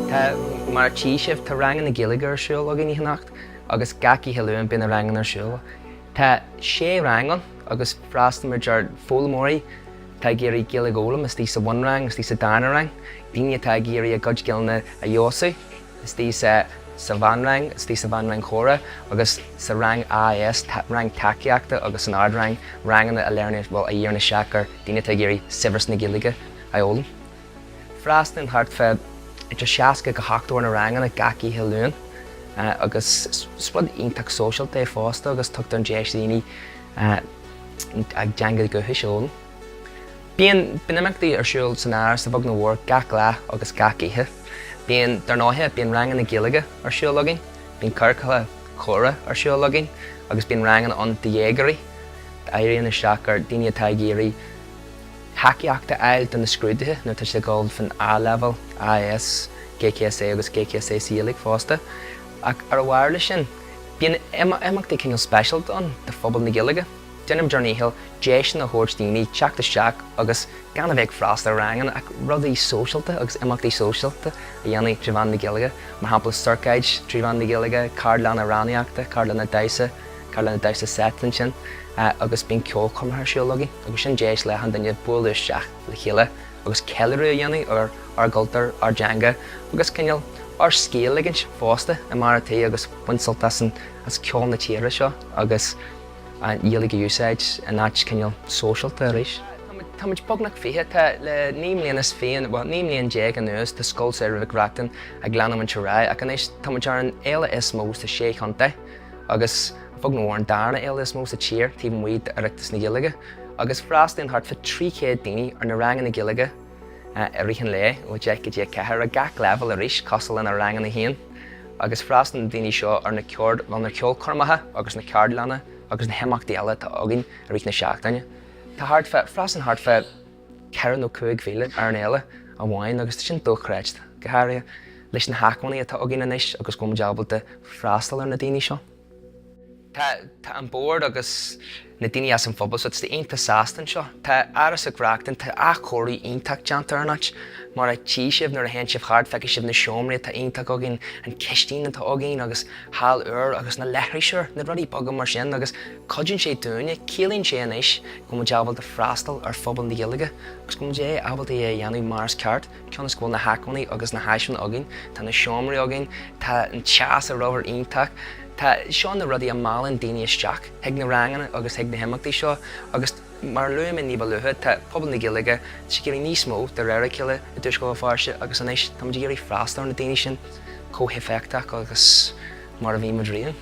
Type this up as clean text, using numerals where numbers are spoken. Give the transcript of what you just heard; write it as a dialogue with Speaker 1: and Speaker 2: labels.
Speaker 1: Tá mar tíisih tá rangan na Gaeilge ar siúl agin íhanacht, agus gaci healaíne bína rangan ar siúl. Tá sé rangan agus freastal mar deir fólamóirí tá géirí Gaeilge ólam is tí sa bhain rang, is tí sa dána rang. Daoine tá géirí a gcuid a dheosaigh, is tí sa bhain rang, is tí sa bhain rang chóra, agus sa rang AS rang taceachta agus an ard rang rangan a learnir a dhéarna seachar daoine tá géirí sibhras na Gaeilge a ólam. Freastal thart fe idir seasca go hachtúir na rangan a gaci healaíne agus spud ionach sóisialta fásta agus tuchtú an déis daoine ag deanga go hiisiúil. Bíonn bunaíodh ar siúil san air sa bhag na bhór gach leath agus gach ithe. Bíonn darnáthe bíonn rangan na Gaeilge ar siúil agin, bíonn carthanachta chóra ar siúil agin, agus bíonn rangan an díogarí, éiríonn na seachar daoine tá géirí haceachta eil den na scrúdaithe nó tá sé gáil fan A-level, AS, GCSE agus GCSE Seoladh fásta. Ach ar bhair lei sin, bíonn imeachtaí cinneal special don de phobal na Gaeilge. Déanam dearnaíhil déis na thuairt daoine teachta seach agus gan a bheith freastal rangan ach rudaí sóisialta agus imeachtaí sóisialta a dhéanamh trí bhain na Gaeilge. Mar hampla Sorcaid trí bhain na Gaeilge, carthanachta amhránaíochta, carthanachta setlinn sin, agus bíonn ceolchoirmeacha siúil agin, agus sin déis le an daine bualadh seach le chéile, agus ceiliúir a dhéanamh ar Cuirtear, ar teanga, agus cinneal ar scéal agin fásta i maraití agus buinsolta as ceol na tíre seo, agus dhéalaigh úsáid a náid cinneal sóisialta arís. Tá muid bognach fiche le níomlíonas féin, níomlíon déag an nuas tá Scoil Samhraidh Mhic Reachtain ag glanam an teoráid ach anéis tá muid ar an éile is mó sa sé chunta agus fog nó an darna éile is mó sa tír tí muid oideachtas na Gaeilge agus freastal thart fa 300 daoine ar na rangan na Gaeilge a rian le ó deich go dtí cethir a gach level arís costal na rangan na héan agus freastal daoine seo ar na ceolchoirmeacha agus na ceardlanna agus na heamachtaí eile tá agin a rian na seachtaine. Tá freastal thart fe 45 mhíle ar an éile a bháin agus tá sin dulchréid go háirithe leis na haacmhaí atá agin inis agus go deabalta freastal ar na daoine seo. Tá an bord agus na daoine as an phobal so it's the aonta sástan seo. Tá aras a Reachtain tá achóirí ionach deanta arnach mar a tíisih nar a hen sibh hard feice sibh na seomraí tá ionach agin an ceistín atá agin agus hall agus na leithrí seir na rudí bagam mar sin agus codjin sé dúine cílíonn sé inis go deabalta freastal ar phobal na Gaeilge agus go dé abalta é dhéanamh mars ceart ceanna scoil na haacmhaí agus na haiseann agin tá na seomraí agin tá an teas a robar ionach. Tá seo na rudí a málann daoine isteach heag na ranganna agus heag na heamachtaí seo agus mar luim in níba luthe tá phobal na Gaeilge si géirí níos mó de réir ceile i dúscoil Feirste agus anéis tá géirí freastal na daoine sin cóthifeachtaach agus mar a bhí muid rian.